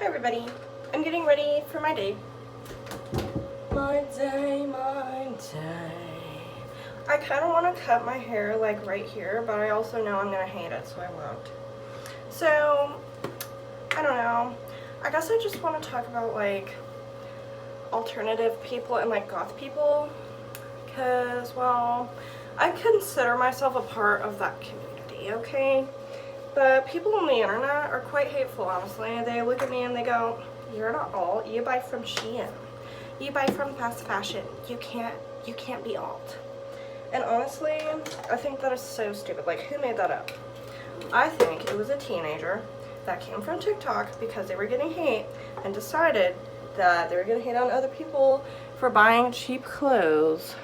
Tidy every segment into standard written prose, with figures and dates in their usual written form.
Hi everybody, I'm getting ready for my day. My day. I kind of want to cut my hair like right here, but I also know I'm going to hate it, so I won't. So, I don't know. I guess I just want to talk about like alternative people and like goth people. Because, well, I consider myself a part of that community, okay? But people on the internet are quite hateful, honestly. They look at me and they go, "You're not alt. You buy from Shein. You buy from fast fashion. You can't be alt." And honestly, I think that is so stupid. Like, who made that up? I think it was a teenager that came from TikTok because they were getting hate and decided that they were going to hate on other people for buying cheap clothes.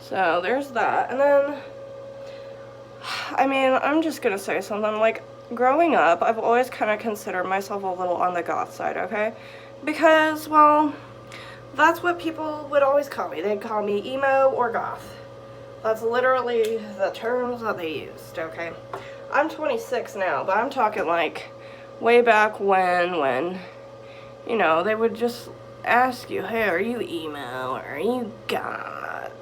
So there's that. And then, I mean, I'm just gonna say something. Like, growing up, I've always kind of considered myself a little on the goth side, okay? Because, well, that's what people would always call me. They'd call me emo or goth. That's literally the terms that they used, okay? I'm 26 now, but I'm talking like way back when, you know, they would just ask you, "Hey, are you emo? Or are you goth?"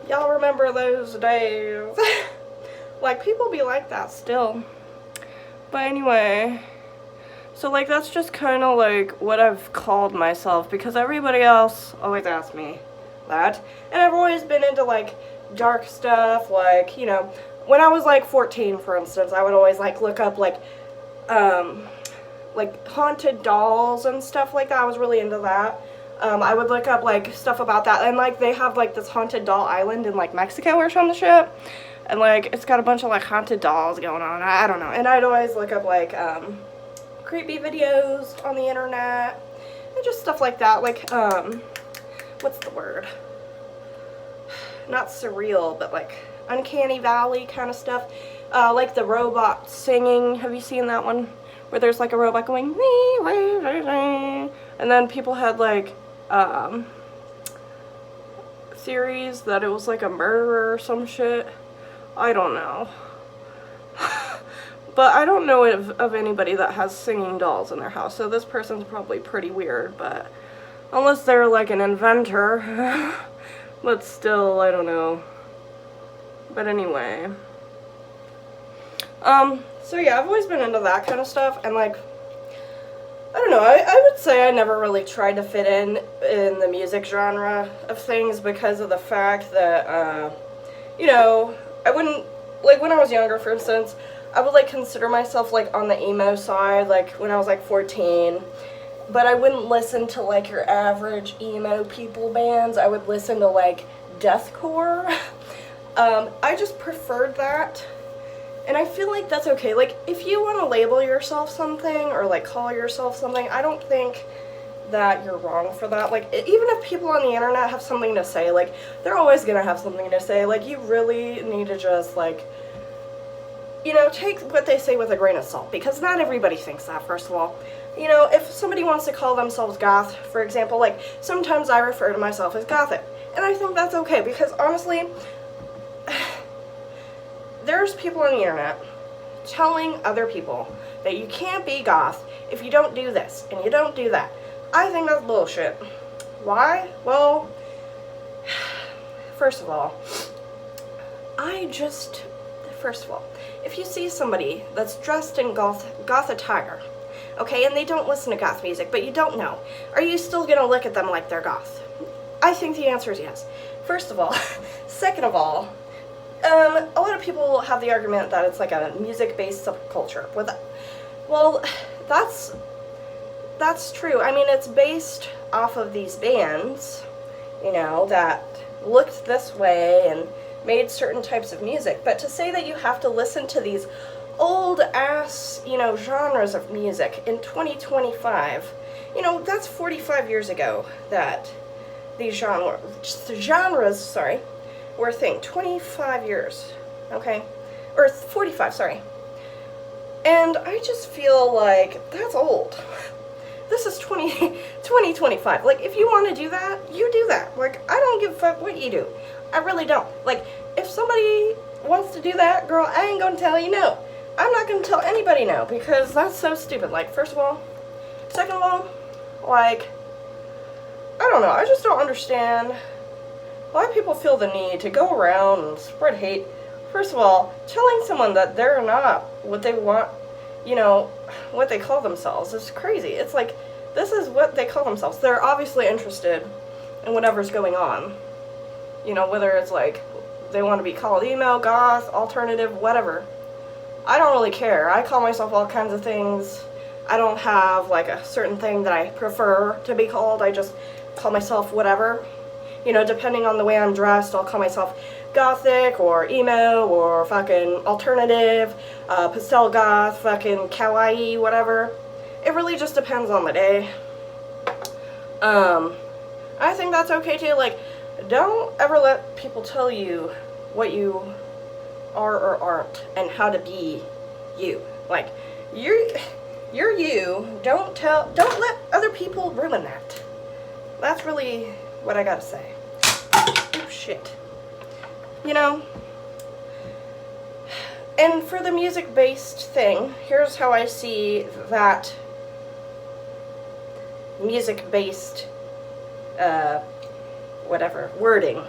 Y'all remember those days? Like, people be like that still. But anyway, so like that's just kind of like what I've called myself, because everybody else always asks me that. And I've always been into like dark stuff, like, you know, when I was like 14, for instance, I would always like look up like haunted dolls and stuff like that. I was really into that. I would look up like stuff about that, and like they have like this haunted doll island in like Mexico or some shit. And, like, it's got a bunch of, like, haunted dolls going on. I don't know. And I'd always look up, like, creepy videos on the internet. And just stuff like that. Like, what's the word? Not surreal, but, like, uncanny valley kind of stuff. Like the robot singing. Have you seen that one? Where there's, like, a robot going, and then people had, like, theories that it was, like, a murderer or some shit. I don't know. But I don't know of anybody that has singing dolls in their house, so this person's probably pretty weird, but unless they're like an inventor. But still, I don't know. But anyway. So yeah, I've always been into that kind of stuff, and like, I don't know, I would say I never really tried to fit in the music genre of things because of the fact that, you know, I wouldn't, like, when I was younger, for instance, I would, like, consider myself, like, on the emo side, like, when I was, like, 14, but I wouldn't listen to, like, your average emo people bands. I would listen to, like, deathcore. I just preferred that, and I feel like that's okay. Like, if you want to label yourself something, or, like, call yourself something, I don't think that you're wrong for that. Like, even if people on the internet have something to say, like, they're always gonna have something to say. Like, you really need to just, like, you know, take what they say with a grain of salt, because not everybody thinks that, first of all. You know, if somebody wants to call themselves goth, for example, like, sometimes I refer to myself as Gothic, and I think that's okay, because honestly, there's people on the internet telling other people that you can't be goth if you don't do this, and you don't do that. I think that's bullshit. Why? Well, first of all, if you see somebody that's dressed in goth attire, okay, and they don't listen to goth music, but you don't know, are you still gonna look at them like they're goth? I think the answer is yes. First of all. Second of all, a lot of people have the argument that it's like a music-based subculture. Well, that's true. I mean, it's based off of these bands, you know, that looked this way and made certain types of music. But to say that you have to listen to these old-ass, you know, genres of music in 2025, you know, that's 45 years ago that these genres were a thing. 25 years, okay? Or 45, sorry. And I just feel like that's old. This is 2025. Like, if you want to do that, you do that. Like, I don't give a fuck what you do. I really don't. Like, if somebody wants to do that, girl, I ain't gonna tell you no. I'm not going to tell anybody no, because that's so stupid. Like, first of all. Second of all, like, I don't know, I just don't understand why people feel the need to go around and spread hate. First of all, telling someone that they're not what they want, you know, what they call themselves is crazy. It's like, this is what they call themselves. They're obviously interested in whatever's going on. You know, whether it's like, they want to be called emo, goth, alternative, whatever. I don't really care. I call myself all kinds of things. I don't have like a certain thing that I prefer to be called. I just call myself whatever. You know, depending on the way I'm dressed, I'll call myself Gothic or emo or fucking alternative, pastel goth, fucking kawaii, whatever. It really just depends on the day. I think that's okay too. Like, don't ever let people tell you what you are or aren't and how to be you. Like, you're you. Don't let other people ruin that. That's really what I gotta say. Oh, shit. You know? And for the music-based thing, here's how I see that music-based, whatever, wording.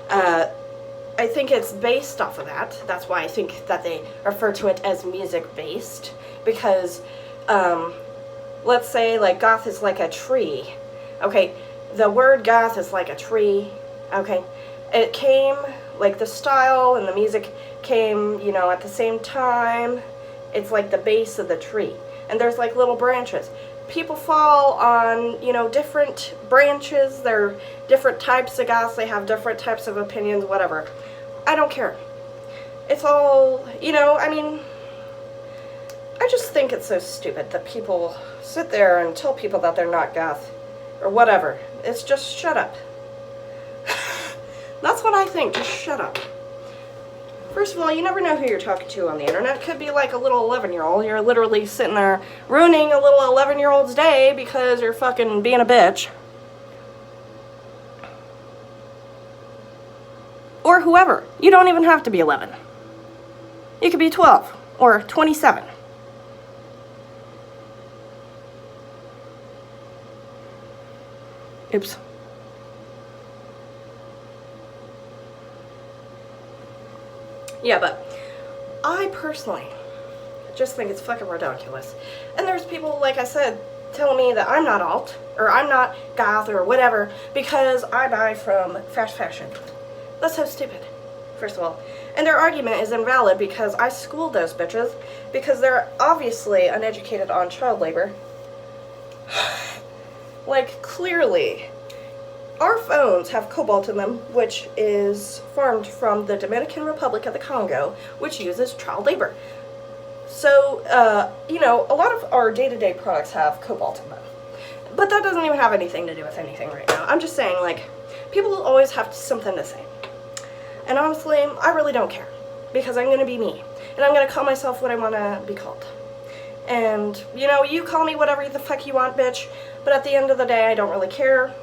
I think it's based off of that. That's why I think that they refer to it as music-based. Because, let's say, like, goth is like a tree. Okay, the word goth is like a tree. Okay, it came, like, the style and the music came, you know, at the same time. It's like the base of the tree. And there's, like, little branches. People fall on, you know, different branches. They're different types of goths. They have different types of opinions, whatever. I don't care. It's all, you know, I mean, I just think it's so stupid that people sit there and tell people that they're not goth or whatever. It's just shut up. That's what I think. Just shut up. First of all, you never know who you're talking to on the internet. It could be like a little 11-year-old. You're literally sitting there ruining a little 11-year-old's day because you're fucking being a bitch. Or whoever. You don't even have to be 11. You could be 12 or 27. Oops. Yeah, but I personally just think it's fucking ridiculous. And there's people, like I said, telling me that I'm not alt, or I'm not goth, or whatever, because I buy from fast fashion. That's so stupid, first of all. And their argument is invalid because I schooled those bitches, because they're obviously uneducated on child labor. Like, clearly. Our phones have cobalt in them, which is farmed from the Dominican Republic of the Congo, which uses child labor. So, you know, a lot of our day-to-day products have cobalt in them. But that doesn't even have anything to do with anything right now. I'm just saying, like, people always have something to say. And honestly, I really don't care. Because I'm going to be me. And I'm going to call myself what I want to be called. And, you know, you call me whatever the fuck you want, bitch. But at the end of the day, I don't really care.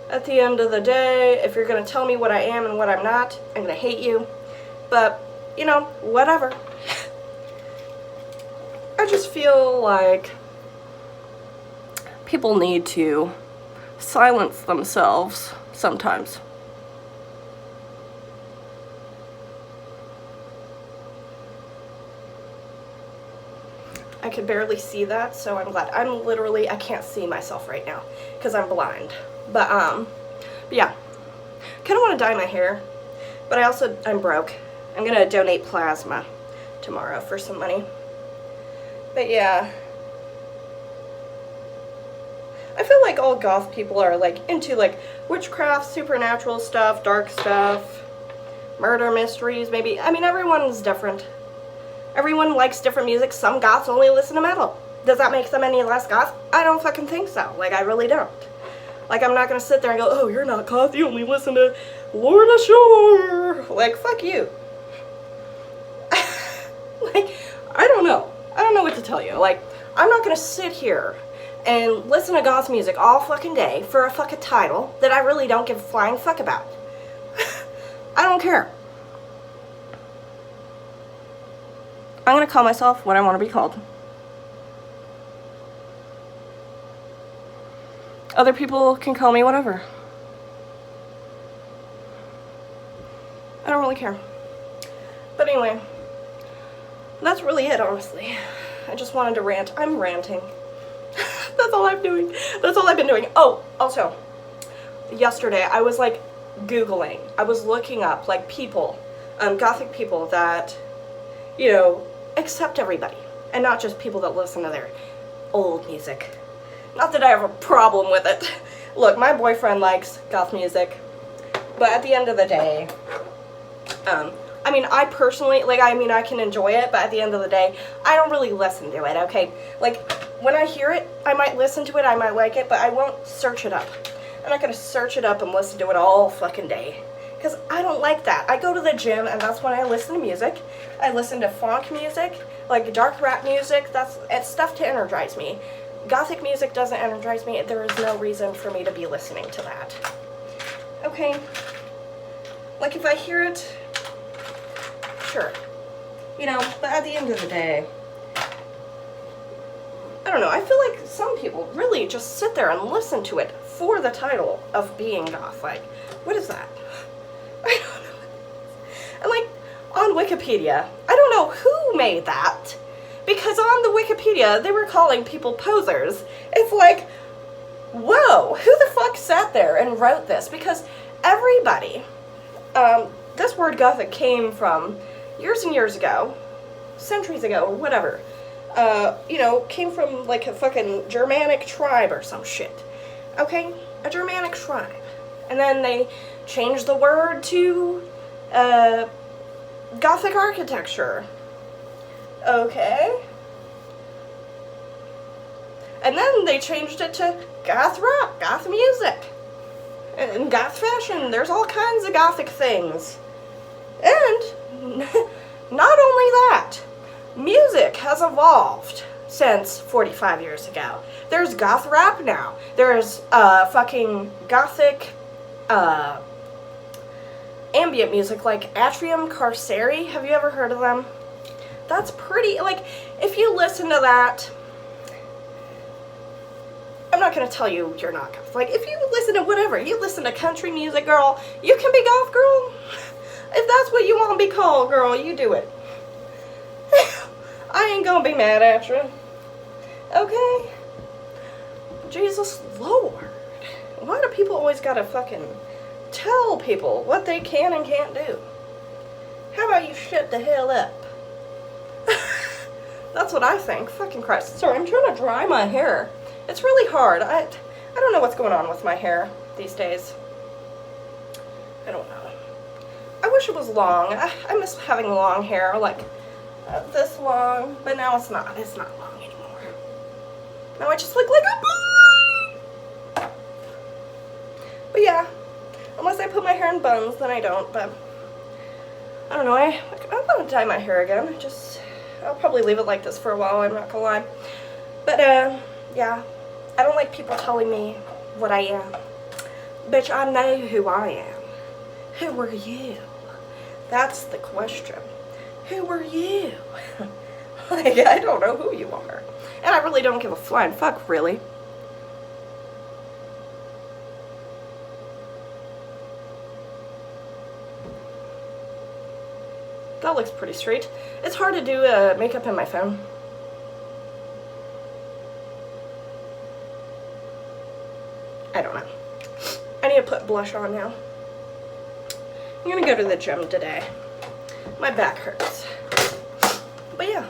At the end of the day, if you're going to tell me what I am and what I'm not, I'm going to hate you. But, you know, whatever. I just feel like people need to silence themselves sometimes. I could barely see that, so I'm glad. I can't see myself right now because I'm blind. But yeah, kind of want to dye my hair, but I'm broke. I'm going to donate plasma tomorrow for some money. But yeah, I feel like all goth people are like into like witchcraft, supernatural stuff, dark stuff, murder mysteries, maybe. I mean, everyone's different. Everyone likes different music. Some goths only listen to metal. Does that make them any less goth? I don't fucking think so. Like, I really don't. Like, I'm not gonna sit there and go, oh, you're not goth, you only listen to Lorna Shore. Like, fuck you. Like, I don't know. I don't know what to tell you. Like, I'm not gonna sit here and listen to goth music all fucking day for a fucking title that I really don't give a flying fuck about. I don't care. I'm gonna call myself what I want to be called. Other people can call me whatever. I don't really care. But anyway, that's really it, honestly. I just wanted to rant. I'm ranting. That's all I'm doing. That's all I've been doing. Oh, also, yesterday I was like Googling. I was looking up like people, Gothic people that, you know, accept everybody. And not just people that listen to their old music. Not that I have a problem with it. Look, my boyfriend likes goth music. But at the end of the day, I mean, I personally, like, I mean, I can enjoy it, but at the end of the day, I don't really listen to it, okay? Like, when I hear it, I might listen to it, I might like it, but I won't search it up. I'm not gonna search it up and listen to it all fucking day. Because I don't like that. I go to the gym, and that's when I listen to music. I listen to funk music, like dark rap music. It's stuff to energize me. Gothic music doesn't energize me. There is no reason for me to be listening to that. Okay? Like, if I hear it, sure. You know, but at the end of the day, I don't know, I feel like some people really just sit there and listen to it for the title of being goth. Like, what is that? I don't know. And like, on Wikipedia, I don't know who made that, because on the Wikipedia, they were calling people posers. It's like, whoa, who the fuck sat there and wrote this? Because everybody, this word Gothic came from years and years ago, centuries ago, or whatever. You know, came from like a fucking Germanic tribe or some shit. Okay? A Germanic tribe. And then they changed the word to, Gothic architecture. Okay? And then they changed it to goth rap, goth music. And goth fashion. There's all kinds of gothic things. And not only that, music has evolved since 45 years ago. There's goth rap now. There's fucking gothic ambient music like Atrium Carceri. Have you ever heard of them? That's pretty, like, if you listen to that, I'm not gonna tell you you're not goth. Like, if you listen to whatever, you listen to country music, girl, you can be goth, girl. If that's what you want to be called, girl, you do it. I ain't gonna be mad at you. Okay? Jesus Lord. Why do people always gotta fucking tell people what they can and can't do? How about you shut the hell up? That's what I think. Fucking Christ. Sorry, I'm trying to dry my hair. It's really hard. I don't know what's going on with my hair these days. I don't know. I wish it was long. I miss having long hair, like this long, but now it's not. It's not long anymore. Now I just look like a boy. But yeah, unless I put my hair in buns, then I don't. But I don't know. I want to dye my hair again. I'll probably leave it like this for a while. I'm not gonna lie. But yeah, I don't like people telling me what I am. Bitch, I know who I am. Who are you? That's the question. Who are you? Like, I don't know who you are. And I really don't give a flying fuck, really. That looks pretty straight. It's hard to do makeup in my phone. I don't know. I need to put blush on now. I'm gonna go to the gym today. My back hurts. But yeah.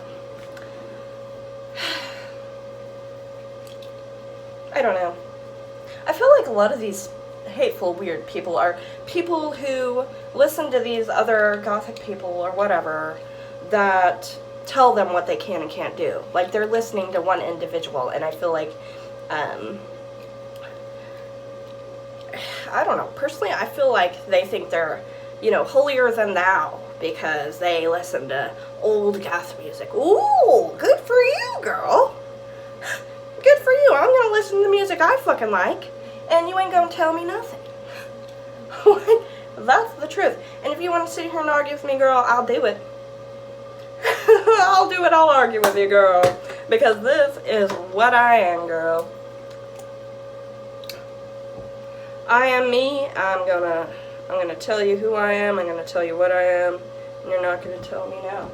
I don't know. I feel like a lot of these hateful, weird people are people who listen to these other Gothic people or whatever that tell them what they can and can't do. Like, they're listening to one individual, and I feel like, I don't know. Personally, I feel like they think they're, you know, holier than thou because they listen to old goth music. Ooh, good for you, girl. Good for you. I'm gonna listen to the music I fucking like, and you ain't gonna tell me nothing. That's the truth. And if you want to sit here and argue with me, girl, I'll do it. I'll do it. I'll argue with you, girl. Because this is what I am, girl. I am me. I'm gonna tell you who I am. I'm gonna tell you what I am. And you're not gonna tell me no.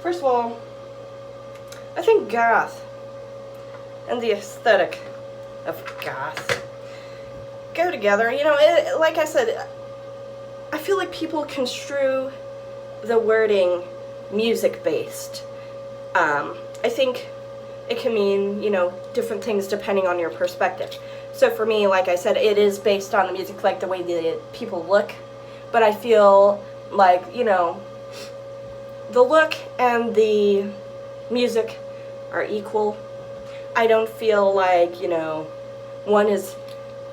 First of all, I think goth and the aesthetic of goth go together. You know, like I said, I feel like people construe the wording music-based. I think it can mean, you know, different things depending on your perspective. So for me, like I said, it is based on the music, like the way the people look. But I feel like, you know, the look and the music are equal. I don't feel like, you know, one is,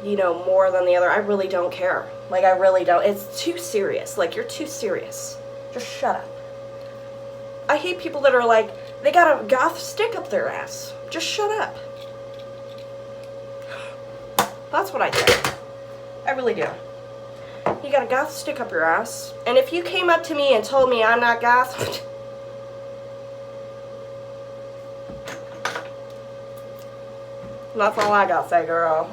you know, more than the other. I really don't care. Like, I really don't. It's too serious. Like, you're too serious. Just shut up. I hate people that are like, they got a goth stick up their ass. Just shut up. That's what I think. I really do. You got a goth stick up your ass. And if you came up to me and told me I'm not goth, that's all I gotta say, girl.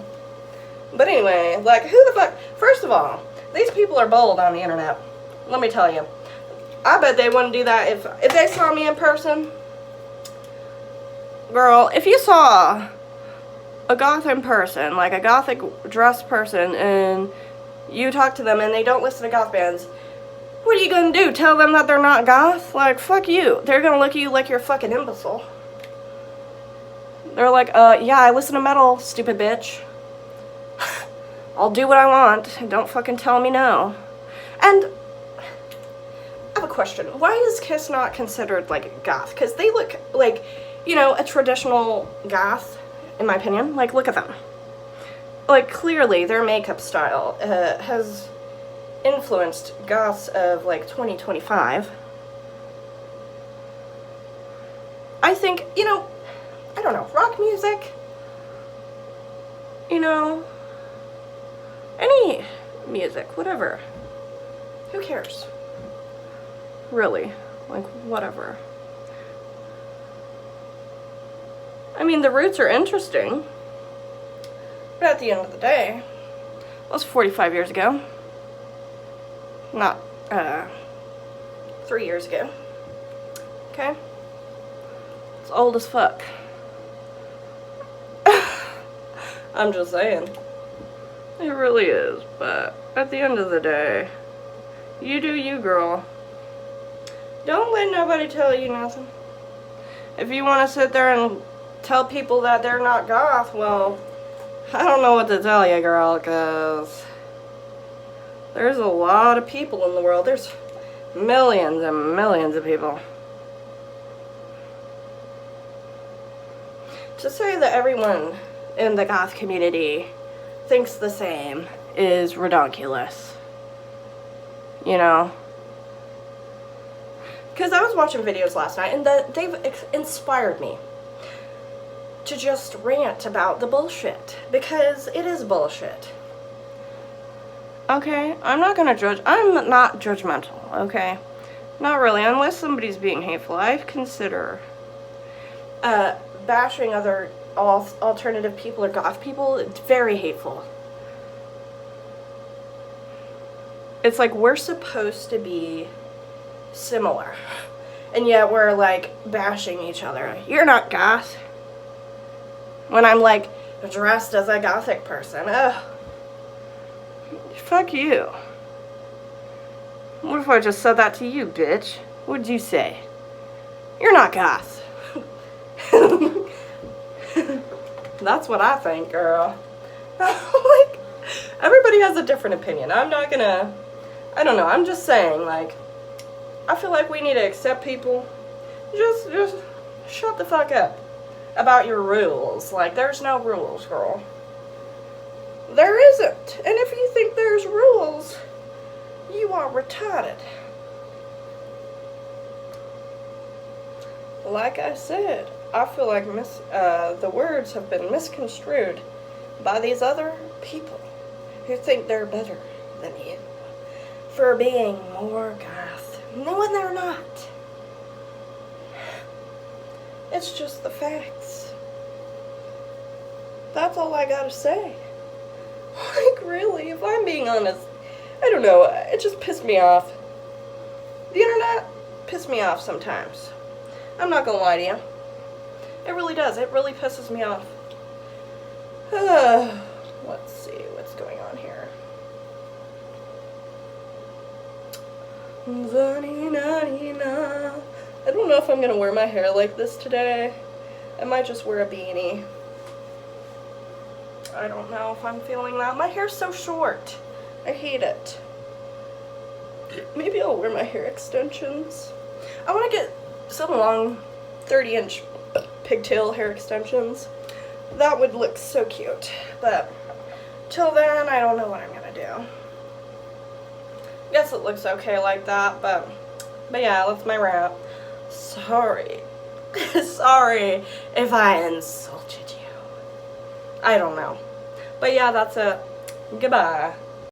But anyway, like, who the fuck? First of all, these people are bold on the internet. Let me tell you. I bet they wouldn't do that if they saw me in person. Girl, if you saw a goth in person, like a gothic dressed person, and you talk to them and they don't listen to goth bands, what are you gonna do? Tell them that they're not goth? Like, fuck you. They're gonna look at you like you're a fucking imbecile. They're like, yeah, I listen to metal, stupid bitch. I'll do what I want. Don't fucking tell me no. And I have a question. Why is Kiss not considered, like, goth? Because they look like, you know, a traditional goth, in my opinion. Like, look at them. Like, clearly, their makeup style has influenced goths of, like, 2025. I think, you know, I don't know, rock music, you know, any music, whatever. Who cares? Really, like, whatever. I mean, the roots are interesting, but at the end of the day, that was 45 years ago. Not, 3 years ago. Okay? It's old as fuck. I'm just saying. It really is, but at the end of the day, you do you, girl. Don't let nobody tell you nothing. If you want to sit there and tell people that they're not goth, well, I don't know what to tell you, girl, because there's a lot of people in the world. There's millions and millions of people. To say that everyone in the goth community thinks the same is redonkulous. You know? Because I was watching videos last night, and they've inspired me to just rant about the bullshit. Because it is bullshit. Okay? I'm not gonna judge. I'm not judgmental, okay? Not really. Unless somebody's being hateful, I consider bashing other alternative people or goth people, it's very hateful. It's like we're supposed to be similar, and yet we're like bashing each other. You're not goth. When I'm like dressed as a gothic person, ugh. Fuck you. What if I just said that to you, bitch? What'd you say? You're not goth. That's what I think, girl. Like, everybody has a different opinion. I'm not gonna, I don't know, I'm just saying, like, I feel like we need to accept people. Just shut the fuck up about your rules. Like, there's no rules, girl. There isn't. And if you think there's rules, you are retarded. Like I said, I feel like the words have been misconstrued by these other people who think they're better than you for being more goth. No, when they're not. It's just the facts. That's all I gotta say. Like, really, if I'm being honest, I don't know, it just pissed me off. The internet pissed me off sometimes. I'm not gonna lie to you. It really does. It really pisses me off. Let's see what's going on here. I don't know if I'm gonna wear my hair like this today. I might just wear a beanie. I don't know if I'm feeling that. My hair's so short. I hate it. Maybe I'll wear my hair extensions. I want to get some long 30-inch pigtail hair extensions. That would look so cute. But till then, I don't know what I'm gonna do. Guess it looks okay like that, but yeah, that's my rap. Sorry. Sorry if I insulted you. I don't know. But yeah, that's it. Goodbye.